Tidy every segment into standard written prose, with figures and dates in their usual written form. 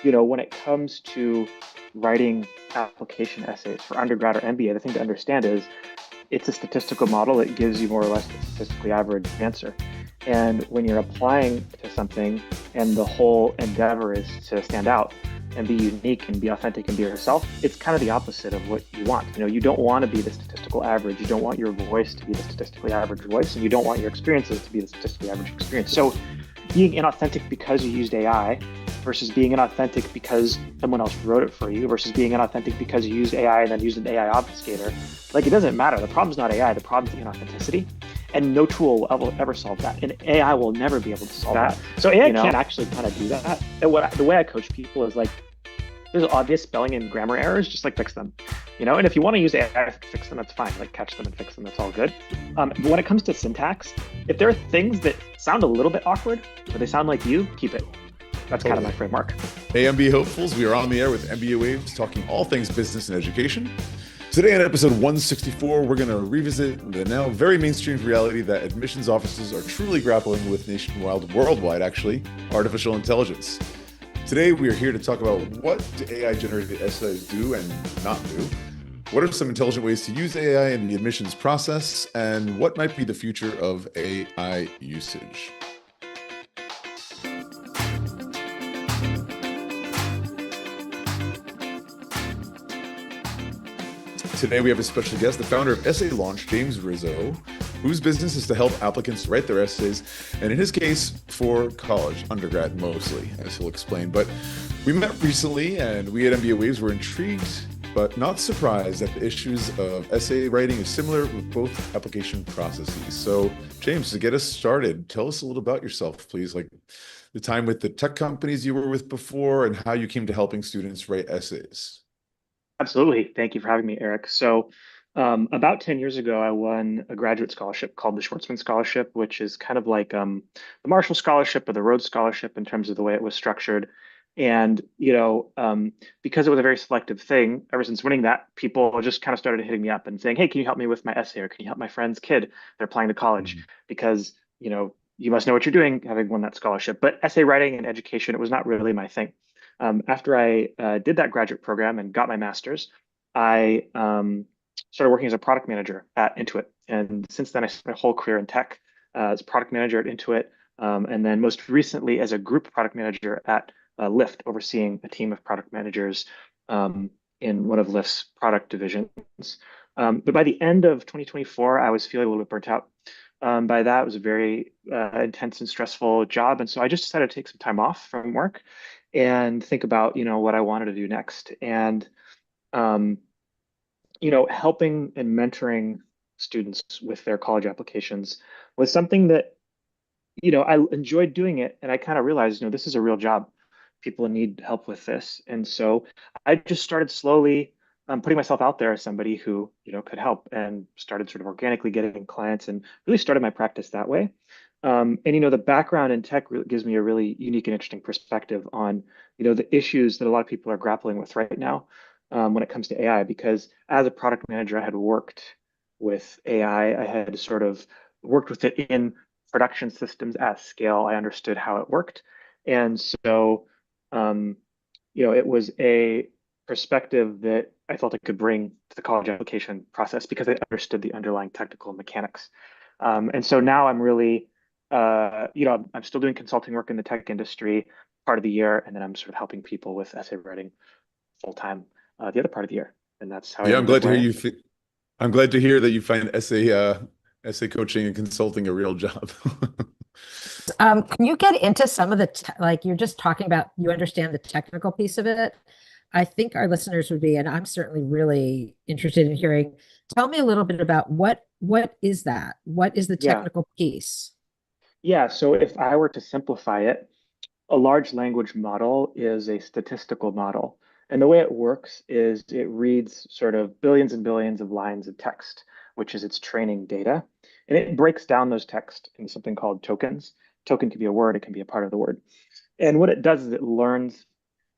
when it comes to writing application essays for undergrad or MBA, the thing to understand is it's a statistical model that gives you more or less a statistically average answer. And when you're applying to something and the whole endeavor is to stand out and be unique and be authentic and be yourself, it's kind of the opposite of what you want. You don't want to be the statistical average. You don't want your voice to be the statistically average voice, and you don't want your experiences to be the statistically average experience. So being inauthentic because you used AI versus being inauthentic because someone else wrote it for you versus being inauthentic because you used AI and then used an AI obfuscator. Like, it doesn't matter. The problem's not AI, the problem's inauthenticity. And no tool will ever solve that. And AI will never be able to solve that. So AI can't actually kind of do that. And the way I coach people is like, there's obvious spelling and grammar errors, just like fix them. And if you want to use AI to fix them, that's fine. Like, catch them and fix them, that's all good. But when it comes to syntax, if there are things that sound a little bit awkward, but they sound like you, keep it. That's kind of my framework. Hey, MBA Hopefuls, we are on the air with MBA Waves, talking all things business and education. Today on episode 164, we're going to revisit the now very mainstream reality that admissions offices are truly grappling with worldwide, actually, artificial intelligence. Today, we are here to talk about what do AI-generated essays do and not do, what are some intelligent ways to use AI in the admissions process, and what might be the future of AI usage. Today, we have a special guest, the founder of Essay Launch, James Rizzo, whose business is to help applicants write their essays, and in his case, for college, undergrad mostly, as he'll explain. But we met recently, and we at MBA Waves were intrigued, but not surprised that the issues of essay writing is similar with both application processes. So, James, to get us started, tell us a little about yourself, please, like the time with the tech companies you were with before and how you came to helping students write essays. Absolutely. Thank you for having me, Eric. So, about 10 years ago, I won a graduate scholarship called the Schwartzman Scholarship, which is kind of like the Marshall Scholarship or the Rhodes Scholarship in terms of the way it was structured. And, because it was a very selective thing, ever since winning that, people just kind of started hitting me up and saying, hey, can you help me with my essay? Or can you help my friend's kid? They're applying to college because, you must know what you're doing having won that scholarship. But essay writing and education, it was not really my thing. After I did that graduate program and got my master's, I started working as a product manager at Intuit. And since then, I spent my whole career in tech as a product manager at Intuit. And then most recently as a group product manager at Lyft, overseeing a team of product managers in one of Lyft's product divisions. But by the end of 2024, I was feeling a little bit burnt out. By that, it was a very intense and stressful job. And so I just decided to take some time off from work and think about, what I wanted to do next. And, helping and mentoring students with their college applications was something that, I enjoyed doing it. And I kind of realized, this is a real job. People need help with this. And so I just started slowly putting myself out there as somebody who, could help, and started sort of organically getting clients and really started my practice that way. And the background in tech gives me a really unique and interesting perspective on the issues that a lot of people are grappling with right now when it comes to AI. Because as a product manager, I had worked with AI. I had sort of worked with it in production systems at scale. I understood how it worked, and so it was a perspective that I felt I could bring to the college application process because I understood the underlying technical mechanics. And so now I'm really I'm still doing consulting work in the tech industry part of the year, and then I'm sort of helping people with essay writing full time the other part of the year. And that's how I Yeah, I'm ended up glad to where I hear am. you. I'm glad to hear that you find essay coaching and consulting a real job. Can you get into some of the like you're just talking about, you understand the technical piece of it? I think our listeners would be, and I'm certainly really interested in hearing. Tell me a little bit about what is that? What is the Yeah. technical piece? Yeah. So if I were to simplify it, a large language model is a statistical model. And the way it works is it reads sort of billions and billions of lines of text, which is its training data. And it breaks down those text into something called tokens. Token can be a word, it can be a part of the word. And what it does is it learns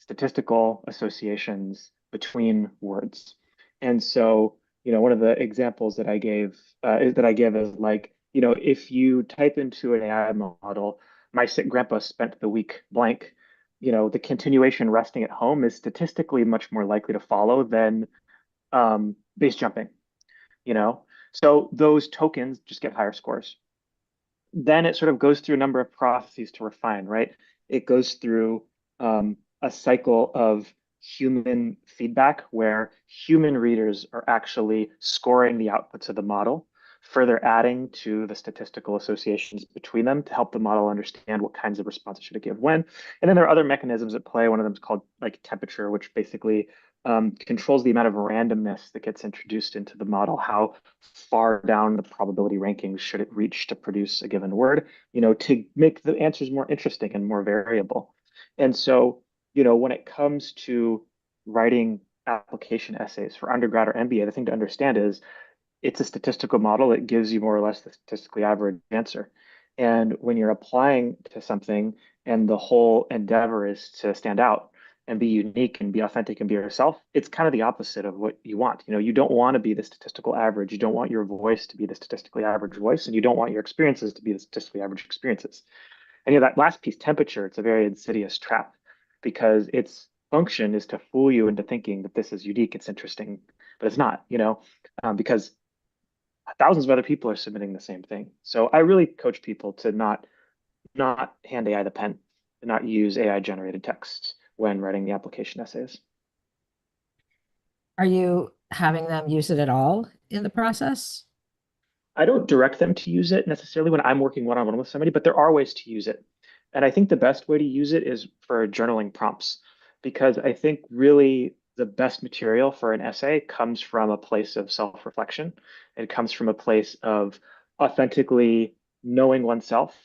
statistical associations between words. And so, one of the examples that I gave that I give is like, if you type into an AI model, my sick grandpa spent the week blank, the continuation resting at home is statistically much more likely to follow than base jumping, you know? So those tokens just get higher scores. Then it sort of goes through a number of processes to refine, right? It goes through a cycle of human feedback where human readers are actually scoring the outputs of the model, further adding to the statistical associations between them to help the model understand what kinds of responses should it give when. And then there are other mechanisms at play. One of them is called like temperature, which basically controls the amount of randomness that gets introduced into the model, how far down the probability rankings should it reach to produce a given word, to make the answers more interesting and more variable. And so, when it comes to writing application essays for undergrad or MBA, the thing to understand is it's a statistical model that gives you more or less the statistically average answer. And when you're applying to something and the whole endeavor is to stand out and be unique and be authentic and be yourself, it's kind of the opposite of what you want. You don't want to be the statistical average. You don't want your voice to be the statistically average voice, and you don't want your experiences to be the statistically average experiences. And that last piece, temperature, it's a very insidious trap because its function is to fool you into thinking that this is unique, it's interesting, but it's not, because thousands of other people are submitting the same thing. So I really coach people to not hand AI the pen, to not use AI generated text when writing the application essays. Are you having them use it at all in the process? I don't direct them to use it necessarily when I'm working one-on-one with somebody, but there are ways to use it. And I think the best way to use it is for journaling prompts, because I think really the best material for an essay comes from a place of self-reflection. It comes from a place of authentically knowing oneself,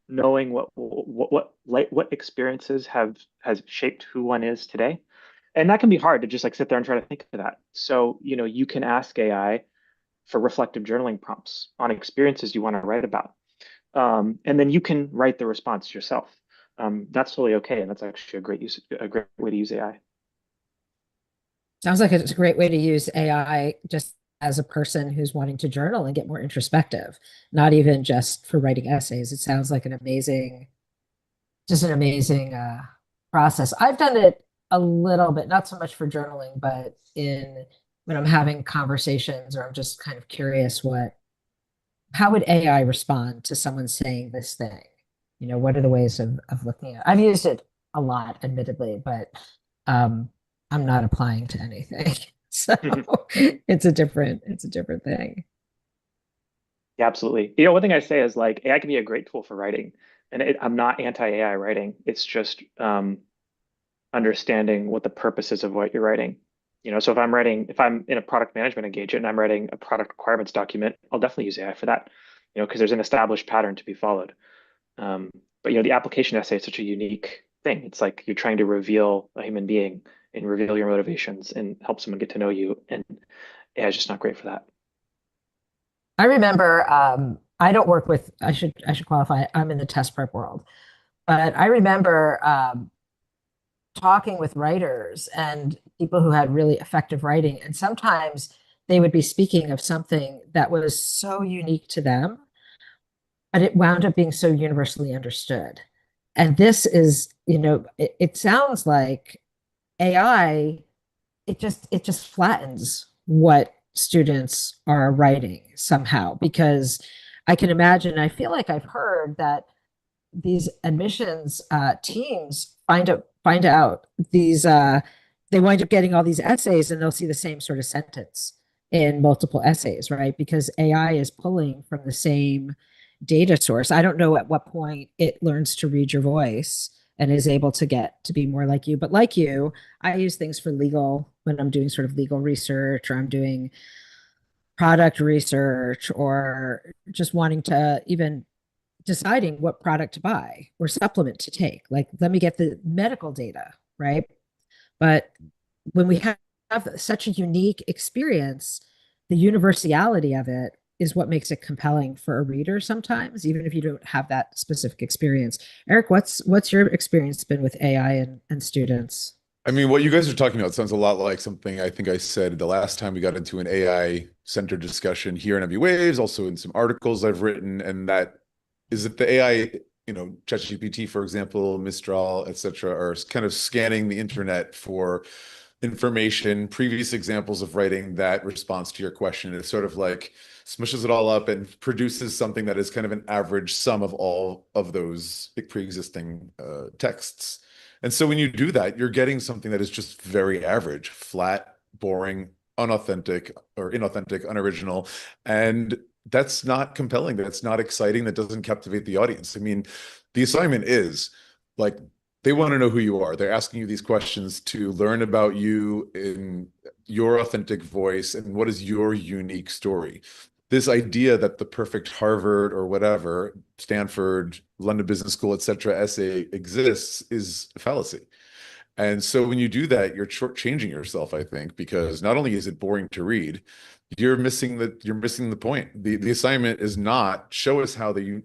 knowing what experiences has shaped who one is today. And that can be hard to just like sit there and try to think of that. So, you can ask AI for reflective journaling prompts on experiences you want to write about. And then you can write the response yourself. That's totally okay. And that's actually a great way to use AI. Sounds like it's a great way to use AI just as a person who's wanting to journal and get more introspective, not even just for writing essays. It sounds like just an amazing process. I've done it a little bit, not so much for journaling, but in when I'm having conversations or I'm just kind of curious how would AI respond to someone saying this thing? What are the ways of looking at it? I've used it a lot, admittedly, but um, I'm not applying to anything. So it's a different thing. Yeah, absolutely. One thing I say is like AI can be a great tool for writing, and I'm not anti-AI writing. It's just understanding what the purpose is of what you're writing. So if I'm in a product management engagement and I'm writing a product requirements document, I'll definitely use AI for that, because there's an established pattern to be followed. But the application essay is such a unique thing. It's like you're trying to reveal a human being and reveal your motivations and help someone get to know you. And AI is just not great for that. I remember I don't work with I should qualify. I'm in the test prep world, but I remember talking with writers and people who had really effective writing, and sometimes they would be speaking of something that was so unique to them, but it wound up being so universally understood. And this is, it sounds like AI, it just flattens what students are writing somehow, because I can imagine, I feel like I've heard that these admissions teams find out these they wind up getting all these essays and they'll see the same sort of sentence in multiple essays, right? Because AI is pulling from the same data source. I don't know at what point it learns to read your voice and is able to get to be more like you. But like you, I use things for legal when I'm doing sort of legal research or I'm doing product research or just wanting to even deciding what product to buy or supplement to take. Like, let me get the medical data, right? But when we have such a unique experience, the universality of it is what makes it compelling for a reader sometimes, even if you don't have that specific experience. Eric, what's your experience been with AI and students? I mean, what you guys are talking about sounds a lot like something I think I said the last time we got into an AI centered discussion here in MBA Waves, also in some articles I've written, and that is that the AI ChatGPT, for example, Mistral, etc., are kind of scanning the internet for information, previous examples of writing that responds to your question. It sort of like smushes it all up and produces something that is kind of an average sum of all of those pre-existing texts. And so when you do that, you're getting something that is just very average, flat, boring, unauthentic or inauthentic, unoriginal. And that's not compelling. That's not exciting. That doesn't captivate the audience. I mean, the assignment is like they want to know who you are. They're asking you these questions to learn about you in your authentic voice and what is your unique story. This idea that the perfect Harvard or whatever, Stanford, London Business School, etc., essay exists is a fallacy. And so when you do that, you're shortchanging yourself, I think, because not only is it boring to read, you're missing the point. The assignment is not show us that you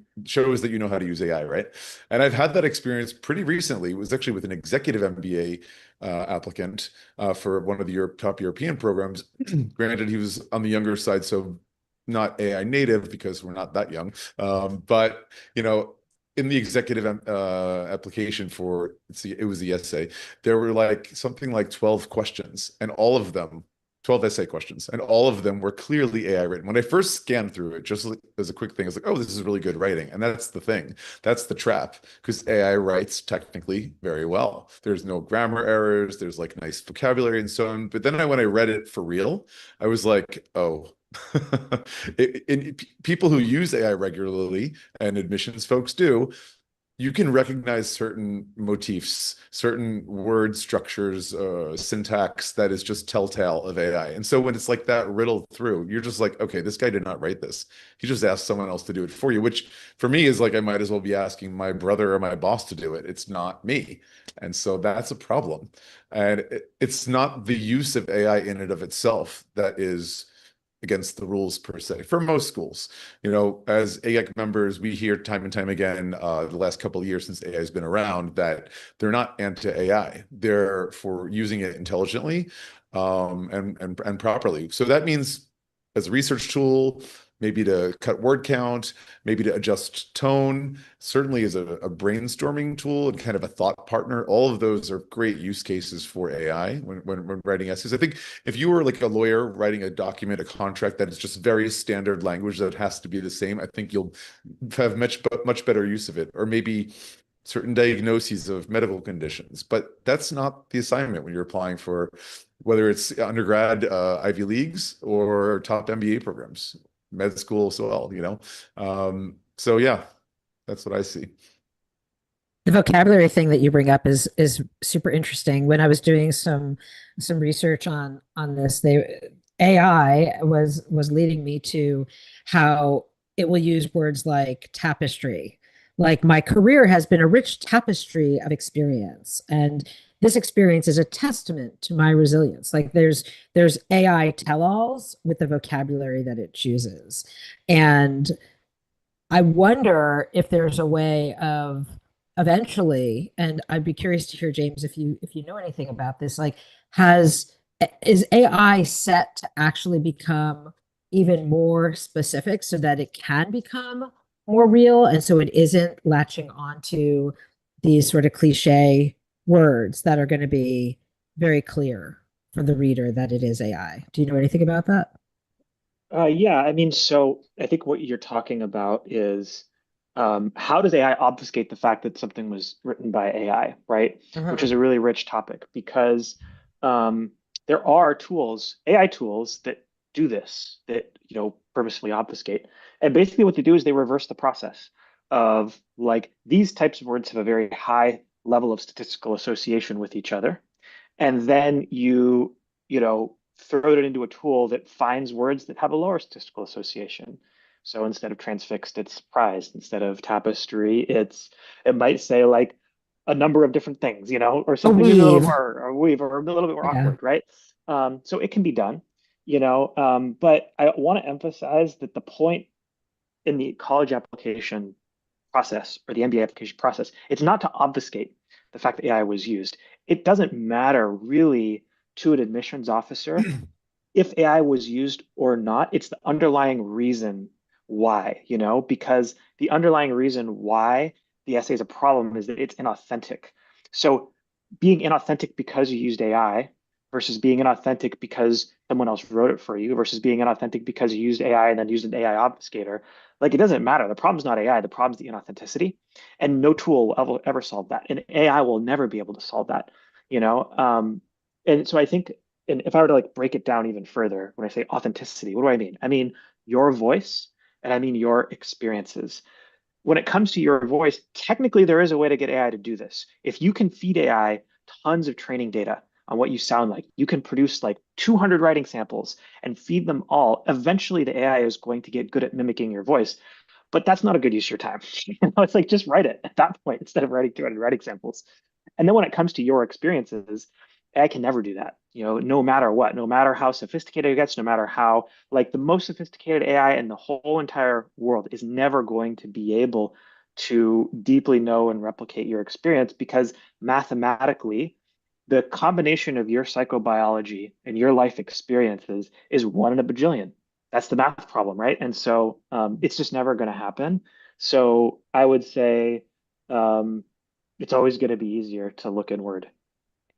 know how to use AI, right? And I've had that experience pretty recently. It was actually with an executive MBA applicant for one of the top European programs. Granted, he was on the younger side, so not AI native because we're not that young. But in the executive application for, it was the essay, there were like something like 12 questions, and all of them 12 essay questions, and all of them were clearly AI written. When I first scanned through it, just as a quick thing, I was like, oh, this is really good writing. And that's the thing. That's the trap, because AI writes technically very well. There's no grammar errors. There's like nice vocabulary and so on. But then when I read it for real, I was like, oh, people who use AI regularly, and admissions folks do, you can recognize certain motifs, certain word structures, syntax that is just telltale of AI. And so when it's like that riddled through, you're just like, okay, this guy did not write this. He just asked someone else to do it for you, which for me is like, I might as well be asking my brother or my boss to do it. It's not me. And so that's a problem. And it's not the use of AI in and of itself that is against the rules per se for most schools. As AEC members, we hear time and time again, the last couple of years since AI has been around, that they're not anti-AI. They're for using it intelligently, and properly. So that means as a research tool, maybe to cut word count, maybe to adjust tone, certainly as a brainstorming tool and kind of a thought partner. All of those are great use cases for AI when writing essays. I think if you were like a lawyer writing a document, a contract that is just very standard language that has to be the same, I think you'll have much better use of it. Or maybe certain diagnoses of medical conditions, but that's not the assignment when you're applying for whether it's undergrad, Ivy Leagues, or top MBA programs, med school as well. So yeah, that's what I see. The vocabulary thing that you bring up is super interesting. When I was doing some research on this, AI was leading me to how it will use words like tapestry. Like, my career has been a rich tapestry of experience, and this experience is a testament to my resilience. Like, there's AI tell-alls with the vocabulary that it chooses. And I wonder if there's a way of eventually, and I'd be curious to hear, James, if you know anything about this, like, has is AI set to actually become even more specific so that it can become more real, and so it isn't latching onto these sort of cliche words that are going to be very clear for the reader that it is AI. Do you know anything about that? Yeah, I mean, so I think what you're talking about is how does AI obfuscate the fact that something was written by AI, right? Which is Uh-huh. a really rich topic because um, there are tools, AI tools that do this, that purposefully obfuscate. And basically, what they do is they reverse the process of like these types of words have a very high level of statistical association with each other, and then you throw it into a tool that finds words that have a lower statistical association. So instead of transfixed, it's surprised. Instead of tapestry, it might say like a number of different things, or A something maybe a little weave. more or weave or a little bit more Yeah. awkward, right? So it can be done, but I want to emphasize that the point in the college application process or the MBA application process, it's not to obfuscate the fact that AI was used. It doesn't matter really to an admissions officer if AI was used or not. It's the underlying reason why, because the underlying reason why the essay is a problem is that it's inauthentic. So being inauthentic because you used AI versus being inauthentic because someone else wrote it for you versus being inauthentic because you used AI and then used an AI obfuscator, like it doesn't matter. The problem's not AI, the problem's the inauthenticity. And no tool will ever solve that. And AI will never be able to solve that, you know? And so I think, and if I were to like break it down even further, when I say authenticity, what do I mean? I mean your voice and I mean your experiences. When it comes to your voice, technically there is a way to get AI to do this. If you can feed AI tons of training data on what you sound like, you can produce like 200 writing samples and feed them all. Eventually, the AI is going to get good at mimicking your voice, but that's not a good use of your time. It's like just write it at that point instead of writing 200 writing samples. And then when it comes to your experiences, I can never do that. No matter what, no matter how sophisticated it gets, no matter how like the most sophisticated AI in the whole entire world is never going to be able to deeply know and replicate your experience because mathematically, the combination of your psychobiology and your life experiences is one in a bajillion. That's the math problem, right? And so it's just never going to happen. So I would say um, it's always going to be easier to look inward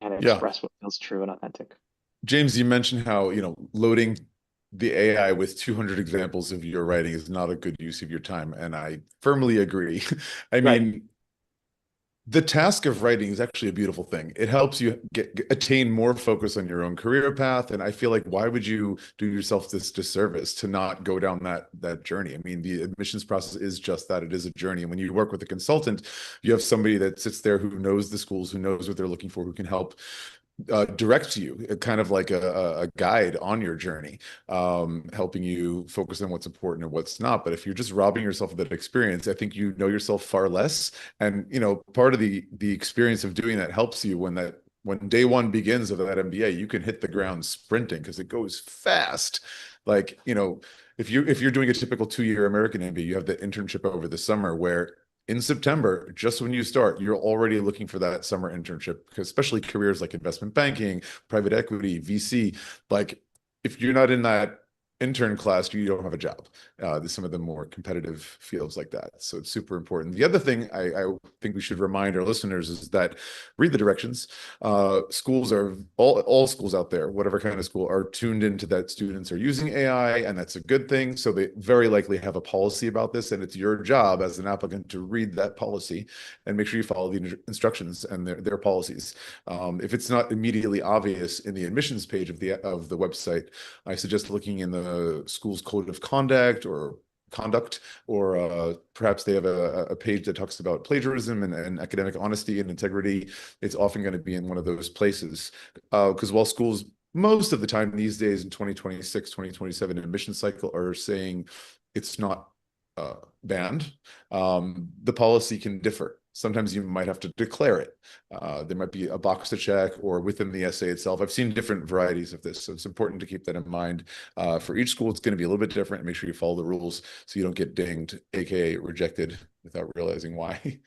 and Yeah. express what feels true and authentic. James, you mentioned how, loading the AI with 200 examples of your writing is not a good use of your time. And I firmly agree. I Right. mean, the task of writing is actually a beautiful thing. It helps you attain more focus on your own career path. And I feel like why would you do yourself this disservice to not go down that journey? I mean, the admissions process is just that. It is a journey. And when you work with a consultant, you have somebody that sits there who knows the schools, who knows what they're looking for, who can help directs you, kind of like a guide on your journey, helping you focus on what's important and what's not. But if you're just robbing yourself of that experience, I think you know yourself far less. And part of the experience of doing that helps you when day one begins of that MBA, you can hit the ground sprinting because it goes fast. Like, if you're doing a typical 2-year American MBA, you have the internship over the summer where in September, just when you start, you're already looking for that summer internship, because especially careers like investment banking, private equity, VC, like if you're not in that intern class, you don't have a job. There's some of the more competitive fields like that. So it's super important. The other thing I think we should remind our listeners is that read the directions. Schools are all schools out there, whatever kind of school, are tuned into that students are using AI, and that's a good thing. So they very likely have a policy about this, and it's your job as an applicant to read that policy and make sure you follow the instructions and their policies. If it's not immediately obvious in the admissions page of the website, I suggest looking in the school's code of conduct, or perhaps they have a page that talks about plagiarism and academic honesty and integrity. It's often going to be in one of those places, because while schools most of the time these days in 2026, 2027 admission cycle are saying it's not banned, the policy can differ. Sometimes you might have to declare it. There might be a box to check, or within the essay itself. I've seen different varieties of this, so it's important to keep that in mind. For each school, it's going to be a little bit different. Make sure you follow the rules so you don't get dinged, aka rejected, without realizing why.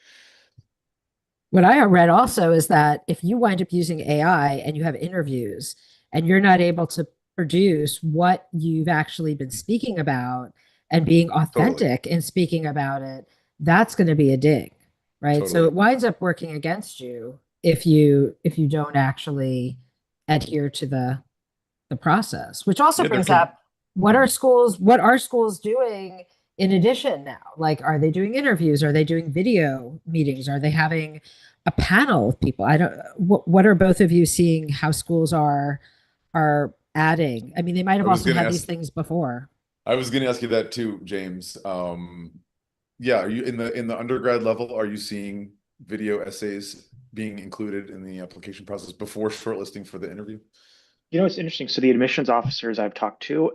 What I read also is that if you wind up using AI and you have interviews and you're not able to produce what you've actually been speaking about and being Totally, authentic in speaking about it, that's going to be a ding, right? So totally. it winds up working against you if you don't actually adhere to the process, which also Yeah, there brings can. up what are schools doing in addition now? Like, are they doing interviews? Are they doing video meetings? Are they having a panel of people? I don't, what are both of you seeing how schools are adding? I mean, they might I have was also going to had these ask. things before. I was going to ask you that too, James. Yeah, are you in the undergrad level? Are you seeing video essays being included in the application process before shortlisting for the interview? It's interesting. So the admissions officers I've talked to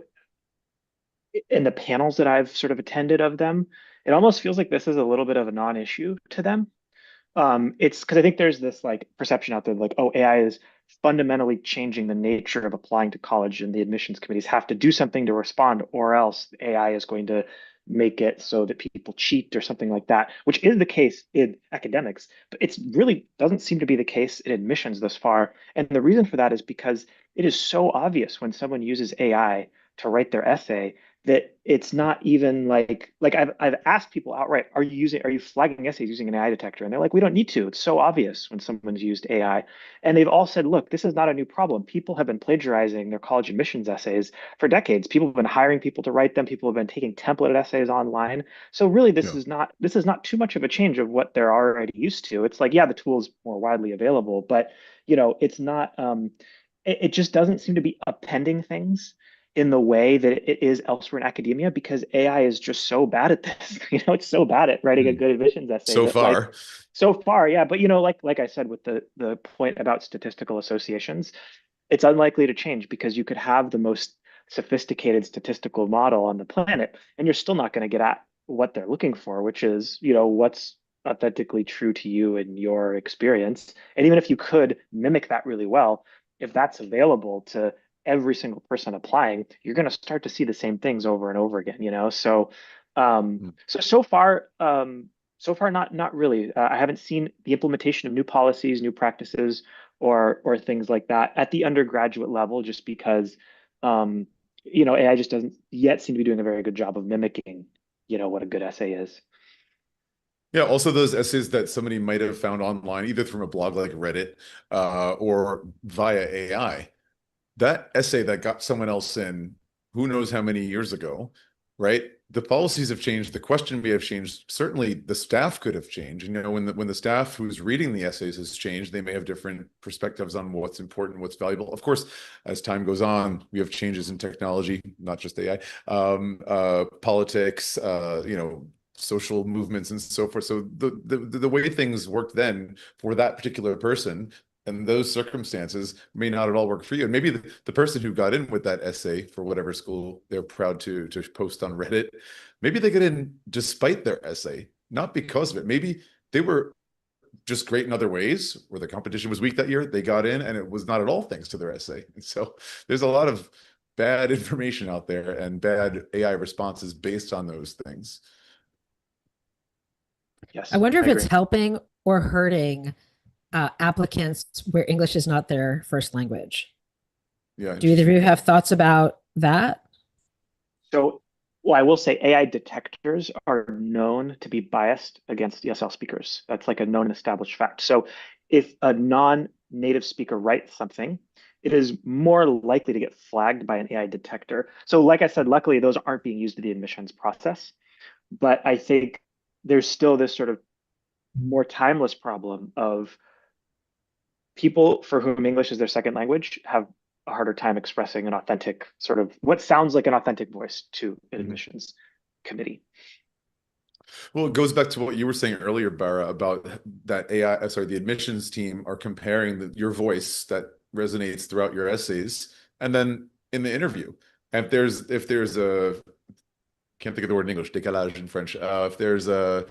in the panels that I've sort of attended of them, it almost feels like this is a little bit of a non-issue to them. It's because I think there's this like perception out there like, oh, AI is fundamentally changing the nature of applying to college, and the admissions committees have to do something to respond, or else AI is going to make it so that people cheat or something like that, which is the case in academics, but it's really doesn't seem to be the case in admissions thus far. And the reason for that is because it is so obvious when someone uses AI to write their essay that it's not even like I've asked people outright, are you flagging essays using an AI detector? And they're like, we don't need to. It's so obvious when someone's used AI. And they've all said, look, this is not a new problem. People have been plagiarizing their college admissions essays for decades. People have been hiring people to write them. People have been taking templated essays online. So really, Yeah. this is not too much of a change of what they're already used to. It's like, yeah, the tool's more widely available, but it's not it just doesn't seem to be appending things in the way that it is elsewhere in academia because AI is just so bad at this. It's so bad at writing a Hmm. good admissions essay So that like far. so far, yeah. But like I said with the point about statistical associations, it's unlikely to change because you could have the most sophisticated statistical model on the planet, and you're still not going to get at what they're looking for, which is, what's authentically true to you and your experience. And even if you could mimic that really well, if that's available to every single person applying, you're going to start to see the same things over and over again. Hmm. So far not really. I haven't seen the implementation of new policies, new practices, or things like that at the undergraduate level, just because AI just doesn't yet seem to be doing a very good job of mimicking, what a good essay is. Yeah, also those essays that somebody might have found online, either from a blog like Reddit, or via AI. That essay that got someone else in, who knows how many years ago, right? The policies have changed. The question may have changed. Certainly, the staff could have changed. When the staff who's reading the essays has changed, they may have different perspectives on what's important, what's valuable. Of course, as time goes on, we have changes in technology, not just AI, politics, social movements and so forth. So the way things worked then for that particular person and those circumstances may not at all work for you. And maybe the person who got in with that essay for whatever school they're proud to post on Reddit, maybe they get in despite their essay, not because of it. Maybe they were just great in other ways, where the competition was weak that year. They got in, and it was not at all thanks to their essay. And so there's a lot of bad information out there and bad AI responses based on those things. I Yes, wonder I if it's agree. helping or hurting applicants where English is not their first language. Yeah, Do either of interesting. you have thoughts about that? So, well, I will say AI detectors are known to be biased against ESL speakers. That's like a known and established fact. So, if a non-native speaker writes something, it is more likely to get flagged by an AI detector. So, like I said, luckily those aren't being used in the admissions process. But I think there's still this sort of more timeless problem of people for whom English is their second language have a harder time expressing an authentic sort of what sounds like an authentic voice to an Mhm. admissions committee. Well, it goes back to what you were saying earlier, Bara, about that AI, sorry, the admissions team are comparing your voice that resonates throughout your essays, and then in the interview. And if there's a can't think of the word in English, décalage in French. If there's a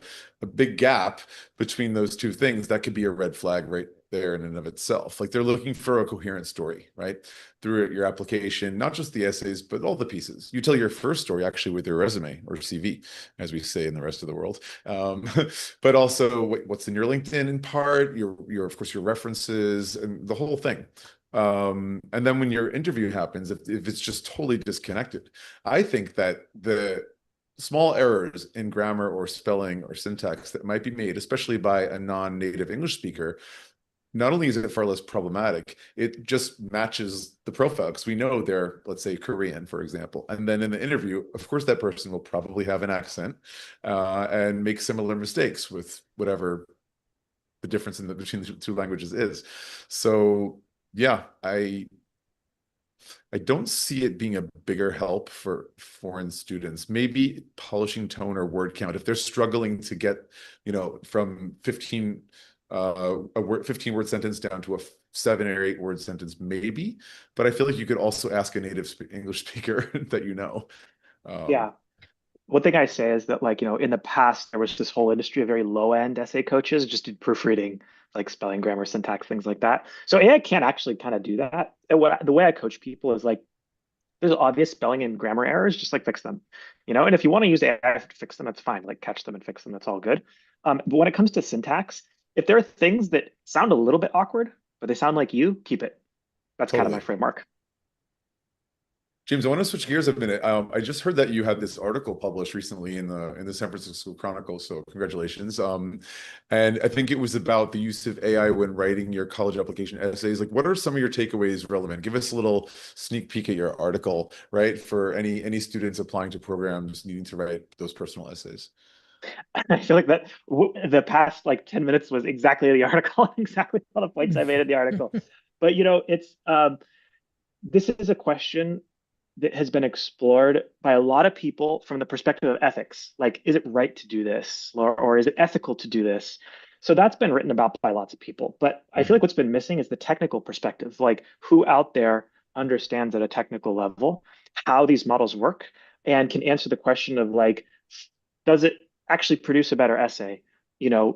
big gap between those two things, that could be a red flag right there in and of itself. Like they're looking for a coherent story, right? Through your application, not just the essays, but all the pieces. You tell your first story actually with your resume or CV, as we say in the rest of the world. But also what's in your LinkedIn in part, your of course your references and the whole thing. And then when your interview happens, if it's just totally disconnected, I think that the small errors in grammar or spelling or syntax that might be made, especially by a non-native English speaker, not only is it far less problematic, it just matches the profile because we know they're, let's say, Korean, for example. And then in the interview, of course, that person will probably have an accent and make similar mistakes with whatever the difference between the two languages is. So, yeah, I don't see it being a bigger help for foreign students. Maybe polishing tone or word count. If they're struggling to get, from 15 15 word sentence down to a 7 or 8 word sentence, maybe. But I feel like you could also ask a native English speaker that you know. Um, Yeah. One thing I say is that, like, in the past, there was this whole industry of very low end essay coaches just did proofreading, like spelling, grammar, syntax, things like that. So AI can't actually kind of do that. And the way I coach people is like, there's obvious spelling and grammar errors, just like fix them, And if you want to use AI to fix them, that's fine. Like catch them and fix them. That's all good. But when it comes to syntax, if there are things that sound a little bit awkward, but they sound like you, keep it. That's kind of my totally. framework. James, I want to switch gears a minute. I just heard that you had this article published recently in the San Francisco Chronicle, so congratulations. And I think it was about the use of AI when writing your college application essays. Like, what are some of your takeaways relevant? Give us a little sneak peek at your article, right? For any students applying to programs needing to write those personal essays. I feel like that the past like 10 minutes was exactly the article, exactly all the points I made in the article. But it's this is a question that has been explored by a lot of people from the perspective of ethics. Like, is it right to do this? Or is it ethical to do this? So that's been written about by lots of people. But I feel like what's been missing is the technical perspective, like who out there understands at a technical level how these models work and can answer the question of like, does it actually produce a better essay,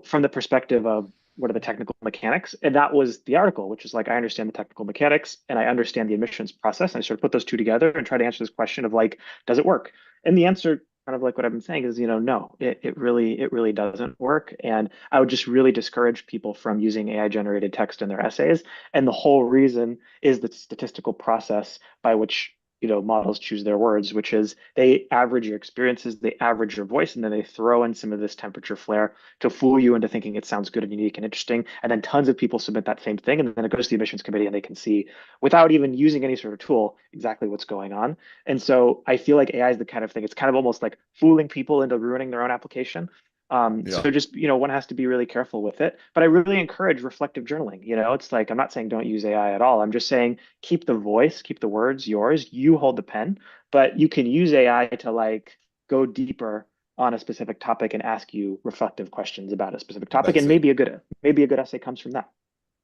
from the perspective of what are the technical mechanics? And that was the article, which is like, I understand the technical mechanics and I understand the admissions process. And I sort of put those two together and try to answer this question of like, does it work? And the answer, kind of like what I've been saying, is, no, it really doesn't work. And I would just really discourage people from using AI generated text in their essays. And the whole reason is the statistical process by which models choose their words, which is they average your experiences, they average your voice, and then they throw in some of this temperature flare to fool you into thinking it sounds good and unique and interesting. And then tons of people submit that same thing, and then it goes to the admissions committee, and they can see, without even using any sort of tool, exactly what's going on. And so I feel like AI is the kind of thing, it's kind of almost like fooling people into ruining their own application. Yeah. So just, one has to be really careful with it. But I really encourage reflective journaling. It's like, I'm not saying don't use AI at all. I'm just saying keep the voice, keep the words yours. You hold the pen, but you can use AI to like go deeper on a specific topic and ask you reflective questions about a specific topic. That's And it. maybe a good essay comes from that.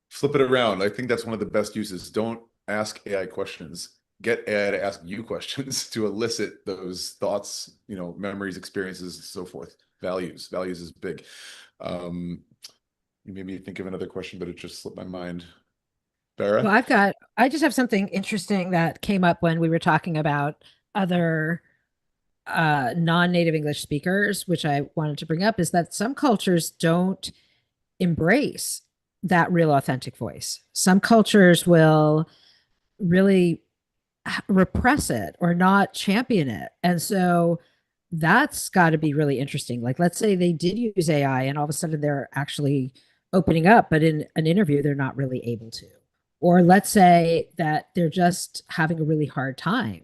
Flip it around. I think that's one of the best uses. Don't ask AI questions. Get AI to ask you questions to elicit those thoughts, memories, experiences, so forth. Values. Values is big. Um, you made me think of another question, but it just slipped my mind. Well, Farah? I just have something interesting that came up when we were talking about other non-native English speakers, which I wanted to bring up, is that some cultures don't embrace that real authentic voice. Some cultures will really repress it or not champion it. And so that's got to be really interesting. Like, let's say they did use AI and all of a sudden they're actually opening up, but in an interview, they're not really able to. Or let's say that they're just having a really hard time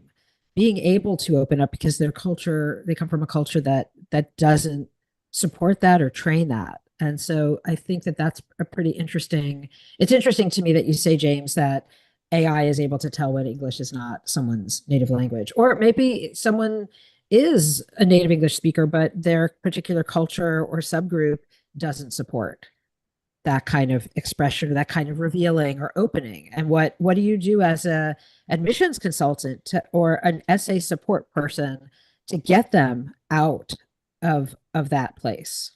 being able to open up because their culture, they come from a culture that doesn't support that or train that. And so I think that that's a pretty interesting. It's interesting to me that you say, James, that AI is able to tell when English is not someone's native language, or maybe someone is a native English speaker, but their particular culture or subgroup doesn't support that kind of expression or that kind of revealing or opening. And what do you do as a admissions consultant or an essay support person to get them out of that place?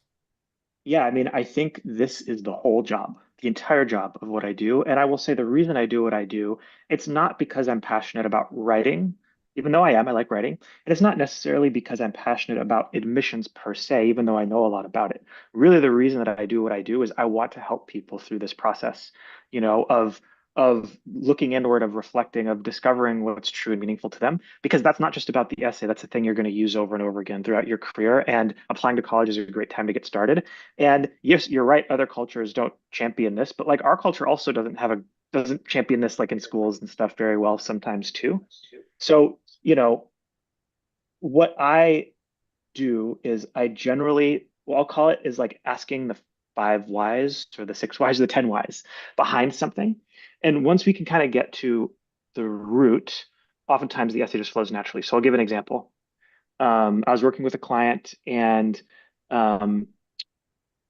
Yeah, I mean, I think this is the whole job, the entire job of what I do. And I will say the reason I do what I do, it's not because I'm passionate about writing, even though I am, I like writing. And it's not necessarily because I'm passionate about admissions per se, even though I know a lot about it. Really, the reason that I do what I do is I want to help people through this process, of looking inward, of reflecting, of discovering what's true and meaningful to them. Because that's not just about the essay, that's the thing you're going to use over and over again throughout your career. And applying to college is a great time to get started. And yes, you're right, other cultures don't champion this, but like our culture also doesn't champion this like in schools and stuff very well sometimes too. So, what I do is I generally, what I'll call it is like asking the five whys or the six whys or the 10 whys behind something. And once we can kind of get to the root, oftentimes the essay just flows naturally. So I'll give an example. I was working with a client and um,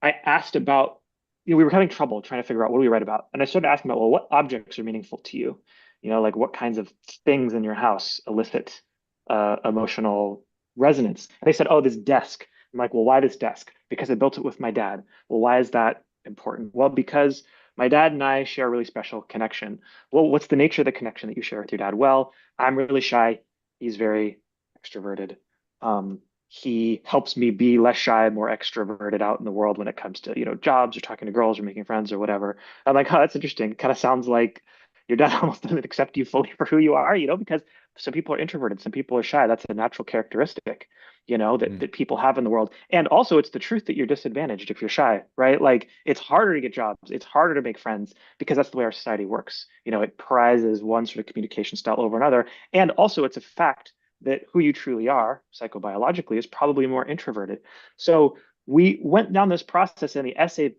I asked about, we were having trouble trying to figure out what do we write about. And I started asking about, well, what objects are meaningful to you? Like what kinds of things in your house elicit emotional resonance? And they said, oh, this desk. I'm like, well, why this desk? Because I built it with my dad. Well, why is that important? Well, because my dad and I share a really special connection. Well, what's the nature of the connection that you share with your dad? Well, I'm really shy. He's very extroverted. Um, he helps me be less shy, more extroverted out in the world when it comes to, jobs or talking to girls or making friends or whatever. I'm like, oh, that's interesting. Kind of sounds like, your dad almost doesn't accept you fully for who you are, because some people are introverted, some people are shy. That's a natural characteristic, Mm. that people have in the world. And also it's the truth that you're disadvantaged if you're shy, right? Like it's harder to get jobs, it's harder to make friends because that's the way our society works. It prizes one sort of communication style over another. And also it's a fact that who you truly are psychobiologically is probably more introverted. So we went down this process and the essay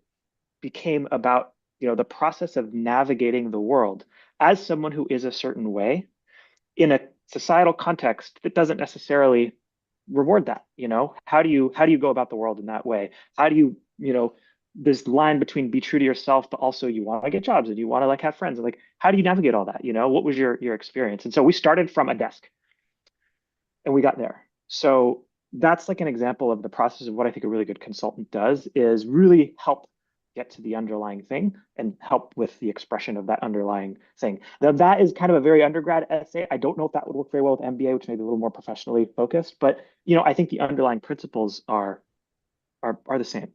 became about the process of navigating the world as someone who is a certain way in a societal context that doesn't necessarily reward that. How do you go about the world in that way? How do this line between be true to yourself, but also you want to get jobs and you want to like have friends, and like how do you navigate all that? What was your experience? And so we started from a desk and we got there. So that's like an example of the process of what I think a really good consultant does is really help get to the underlying thing and help with the expression of that underlying thing. Now that is kind of a very undergrad essay. I don't know if that would work very well with MBA, which may be a little more professionally focused, but I think the underlying principles are the same.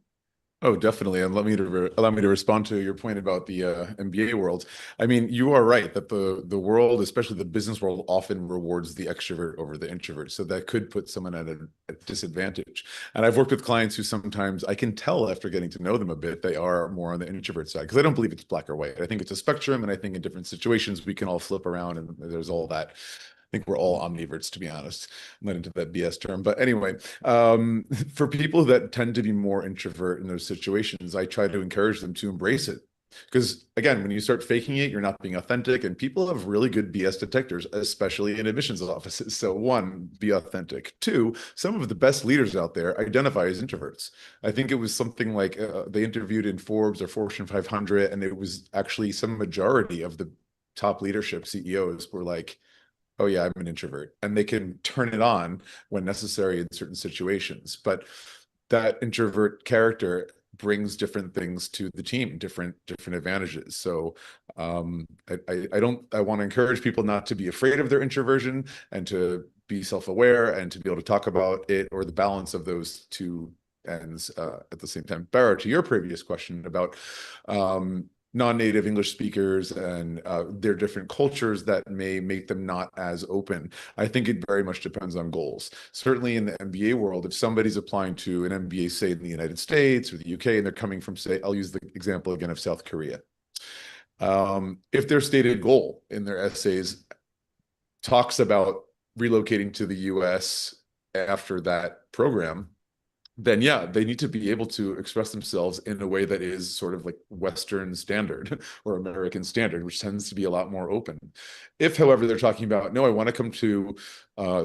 Oh, definitely. And allow me to respond to your point about the MBA world. I mean, you are right that the world, especially the business world, often rewards the extrovert over the introvert. So that could put someone at a disadvantage. And I've worked with clients who sometimes I can tell after getting to know them a bit, they are more on the introvert side because I don't believe it's black or white. I think it's a spectrum, and I think in different situations we can all flip around, and there's all that. I think we're all omniverts, to be honest. I'm not into that BS term, but anyway, for people that tend to be more introvert in those situations, I try to encourage them to embrace it. Because again, when you start faking it, you're not being authentic, and people have really good BS detectors, especially in admissions offices. So, one, be authentic. Two, some of the best leaders out there identify as introverts. I think it was something like they interviewed in Forbes or Fortune 500, and it was actually some majority of the top leadership CEOs were like, oh yeah, I'm an introvert, and they can turn it on when necessary in certain situations. But that introvert character brings different things to the team, different advantages. So I want to encourage people not to be afraid of their introversion and to be self-aware and to be able to talk about it or the balance of those two ends at the same time. Barra, to your previous question about non-native English speakers and their different cultures that may make them not as open. I think it very much depends on goals. Certainly in the MBA world, if somebody's applying to an MBA, say in the United States or the UK, and they're coming from, say, I'll use the example again of South Korea. If their stated goal in their essays talks about relocating to the US after that program, then yeah, they need to be able to express themselves in a way that is sort of like Western standard or American standard, which tends to be a lot more open. If, however, they're talking about, no, I want to come to,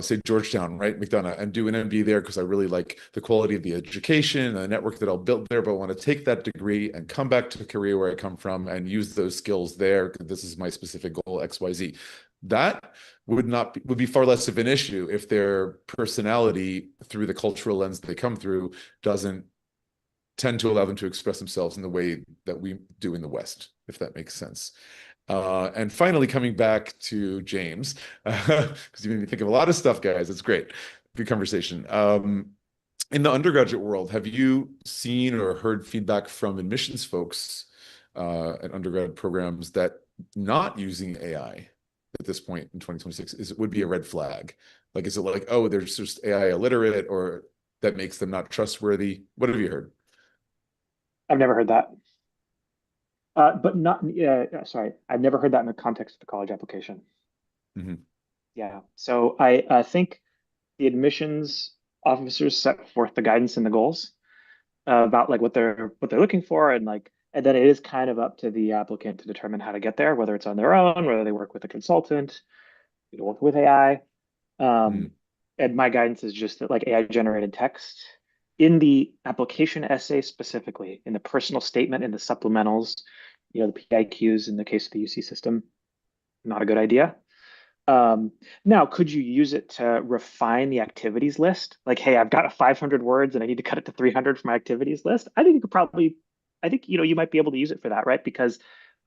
say, Georgetown, right, McDonough, and do an MBA there because I really like the quality of the education and the network that I'll build there, but I want to take that degree and come back to Korea where I come from and use those skills there. This is my specific goal, XYZ. That would be far less of an issue if their personality through the cultural lens they come through doesn't tend to allow them to express themselves in the way that we do in the West, if that makes sense. And finally, coming back to James, because you made me think of a lot of stuff, guys. It's great. Good conversation. In the undergraduate world, have you seen or heard feedback from admissions folks at undergrad programs that not using AI at this point in 2026 would be a red flag? Like, is it like, oh, there's just AI illiterate, or that makes them not trustworthy? What have you heard? I've never heard that. But not, yeah, sorry, I've never heard that in the context of the college application. Mhm. Yeah. So I think the admissions officers set forth the guidance and the goals about like what they're looking for, and like, and then it is kind of up to the applicant to determine how to get there, whether it's on their own, whether they work with a consultant, work with AI. Um, Mm. and my guidance is just that like AI generated text in the application essay specifically, in the personal statement, in the supplementals, the PIQs in the case of the UC system, not a good idea. Now, could you use it to refine the activities list? Like, hey, I've got 500 words and I need to cut it to 300 for my activities list. I think you could probably, I think, you might be able to use it for that, right? Because,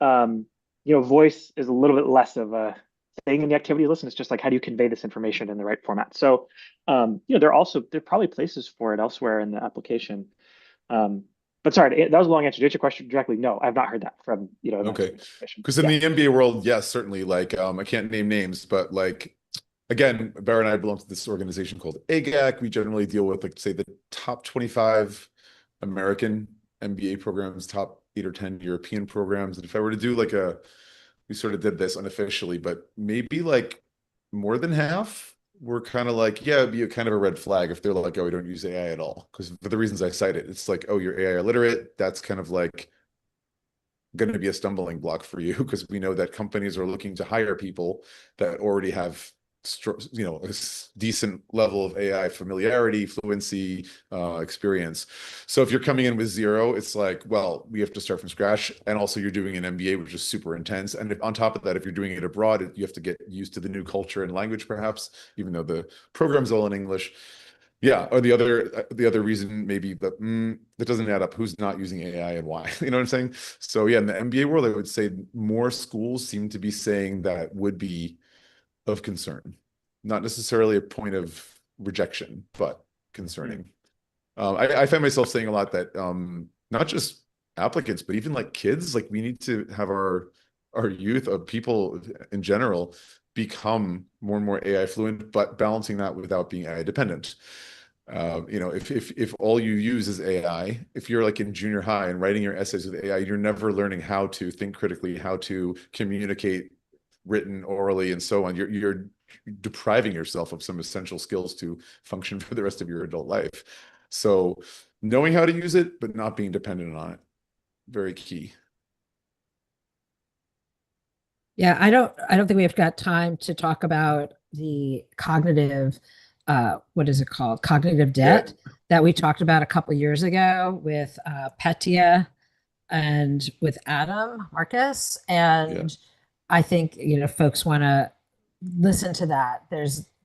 um, voice is a little bit less of a thing in the activity list. And it's just like, how do you convey this information in the right format? So, there are probably places for it elsewhere in the application. Um, But sorry, that was a long answer. To answer your question directly, no, I've not heard that from, a Okay. management organization. Because in Yeah. the MBA world, yes, certainly. Like, I can't name names, but like, again, Barry and I belong to this organization called AGAC. We generally deal with, like, say, the top 25 American MBA programs, top 8 or 10 European programs. And if I were to do like we sort of did this unofficially, but maybe like more than half were kind of like, yeah, it'd be a kind of a red flag if they're like, oh, we don't use AI at all. Because for the reasons I cited, it's like, oh, you're AI illiterate. That's kind of like going to be a stumbling block for you because we know that companies are looking to hire people that already have a decent level of AI familiarity, fluency, experience. So if you're coming in with zero, it's like, well, we have to start from scratch. And also you're doing an MBA, which is super intense. And on top of that, if you're doing it abroad, you have to get used to the new culture and language, perhaps, even though the program's all in English. Yeah, or the other reason maybe that doesn't add up. Who's not using AI and why? You know what I'm saying? So yeah, in the MBA world, I would say more schools seem to be saying that would be of concern, not necessarily a point of rejection, but concerning. I find myself saying a lot that not just applicants, but even like kids, like we need to have our youth, of people in general, become more and more AI fluent, but balancing that without being AI dependent. If all you use is AI, if you're like in junior high and writing your essays with AI, you're never learning how to think critically, how to communicate written, orally, and so on. You're depriving yourself of some essential skills to function for the rest of your adult life. So knowing how to use it, but not being dependent on it, very key. Yeah, I don't think we've got time to talk about the cognitive what is it called? Cognitive Yeah. debt that we talked about a couple years ago with Petya and with Adam Marcus. Yeah. And I think, folks want to listen to that.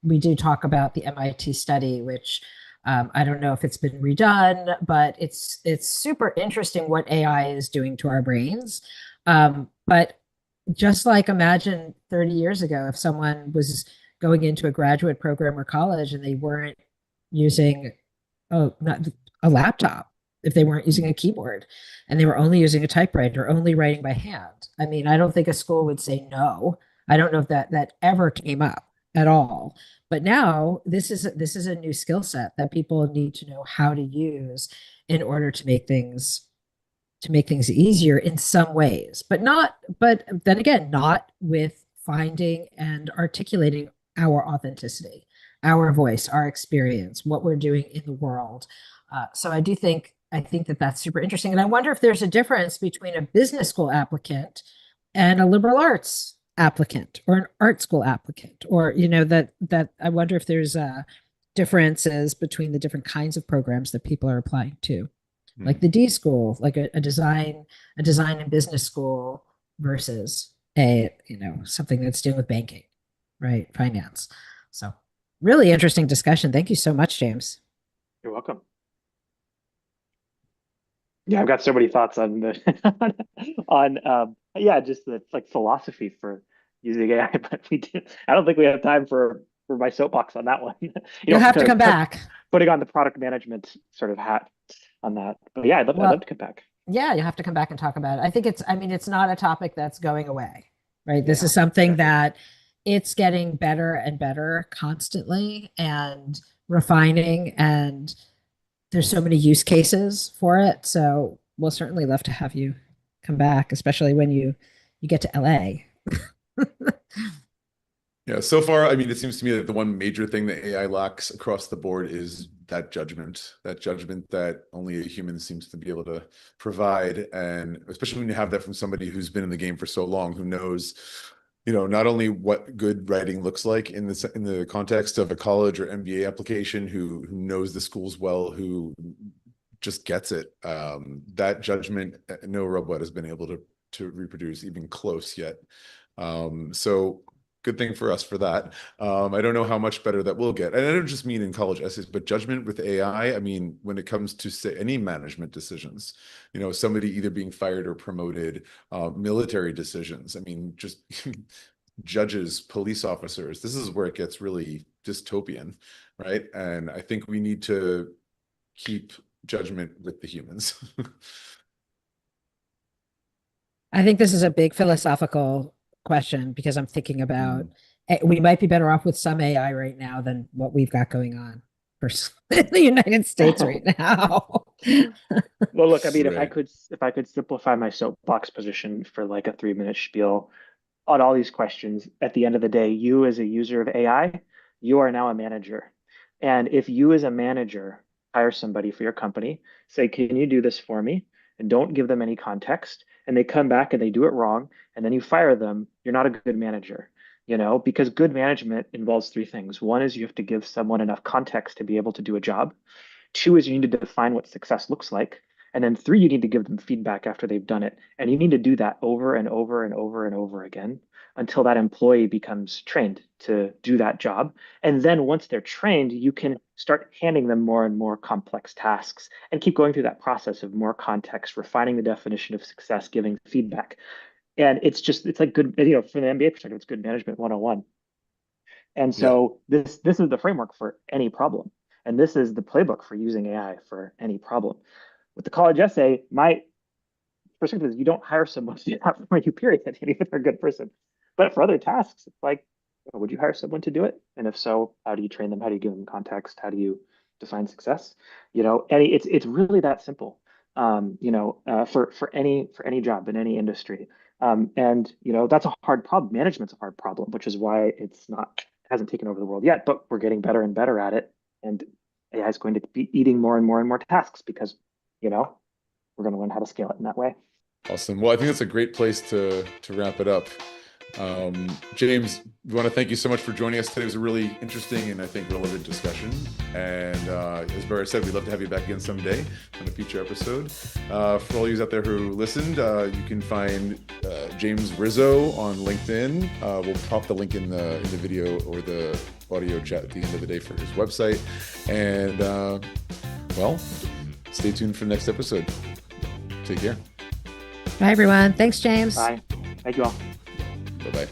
We do talk about the MIT study, which I don't know if it's been redone, but it's super interesting what AI is doing to our brains. But just like imagine 30 years ago, if someone was going into a graduate program or college and they weren't using not a laptop, if they weren't using a keyboard and they were only using a typewriter, only writing by hand. I mean, I don't think a school would say no. I don't know if that ever came up at all. But now this is a new skill set that people need to know how to use in order to make things easier in some ways, but then again, not with finding and articulating our authenticity, our voice, our experience, what we're doing in the world. So I think that that's super interesting. And I wonder if there's a difference between a business school applicant and a liberal arts applicant or an art school applicant, or, that I wonder if there's differences between the different kinds of programs that people are applying to, like the D school, like a design and business school versus something that's dealing with banking, right? Finance. So really interesting discussion. Thank you so much, James. You're welcome. Yeah, I've got so many thoughts on yeah, just the like philosophy for using AI, but I don't think we have time for my soapbox on that one. You'll have to Kind come of back. putting on the product management sort of hat on that. But yeah, I'd love Well, to come back. yeah, you have to come back and talk about it. I mean, it's not a topic that's going away, right? This Yeah, is something exactly. that it's getting better and better constantly and refining, and there's so many use cases for it. So we'll certainly love to have you come back, especially when you get to LA. Yeah, so far, I mean, it seems to me that the one major thing that AI lacks across the board is that judgment that only a human seems to be able to provide. And especially when you have that from somebody who's been in the game for so long, who knows, not only what good writing looks like in the context of a college or MBA application, who knows the schools well, who just gets it. That judgment, no robot has been able to reproduce even close yet. So good thing for us for that. I don't know how much better that will get. And I don't just mean in college essays, but judgment with AI. I mean, when it comes to, say, any management decisions, somebody either being fired or promoted, military decisions. I mean, just judges, police officers. This is where it gets really dystopian, right? And I think we need to keep judgment with the humans. I think this is a big philosophical question because I'm thinking about Mm, we might be better off with some AI right now than what we've got going on for the United States right now. Well, look, I mean, right. if I could simplify my soapbox position for like a 3 minute spiel on all these questions, at the end of the day, you as a user of AI, you are now a manager. And if you as a manager hire somebody for your company, say, can you do this for me? And don't give them any context, and they come back and they do it wrong, and then you fire them, you're not a good manager, because good management involves three things. One is you have to give someone enough context to be able to do a job. Two is you need to define what success looks like. And then three, you need to give them feedback after they've done it. And you need to do that over and over and over and over again until that employee becomes trained to do that job. And then once they're trained, you can start handing them more and more complex tasks and keep going through that process of more context, refining the definition of success, giving feedback. And it's like good, from the MBA perspective, it's good management 101. And Yeah. so this is the framework for any problem. And this is the playbook for using AI for any problem. With the college essay, my perspective is you don't hire someone to do that for you, period, even if they're a good person. But for other tasks, it's like, would you hire someone to do it? And if so, how do you train them? How do you give them context? How do you define success? It's really that simple. For any job in any industry. And that's a hard problem. Management's a hard problem, which is why hasn't taken over the world yet, but we're getting better and better at it. And AI is going to be eating more and more and more tasks because, we're going to learn how to scale it in that way. Awesome. Well, I think that's a great place to wrap it up. James, we want to thank you so much for joining us today. It was a really interesting and I think relevant discussion. And as Barry said, we'd love to have you back again someday on a future episode. For all you out there who listened, you can find James Rizzo on LinkedIn. We'll pop the link in the video or the audio chat at the end of the day for his website. And well, stay tuned for the next episode. Take care. Bye, everyone. Thanks, James. Bye. Thank you all. Bye-bye.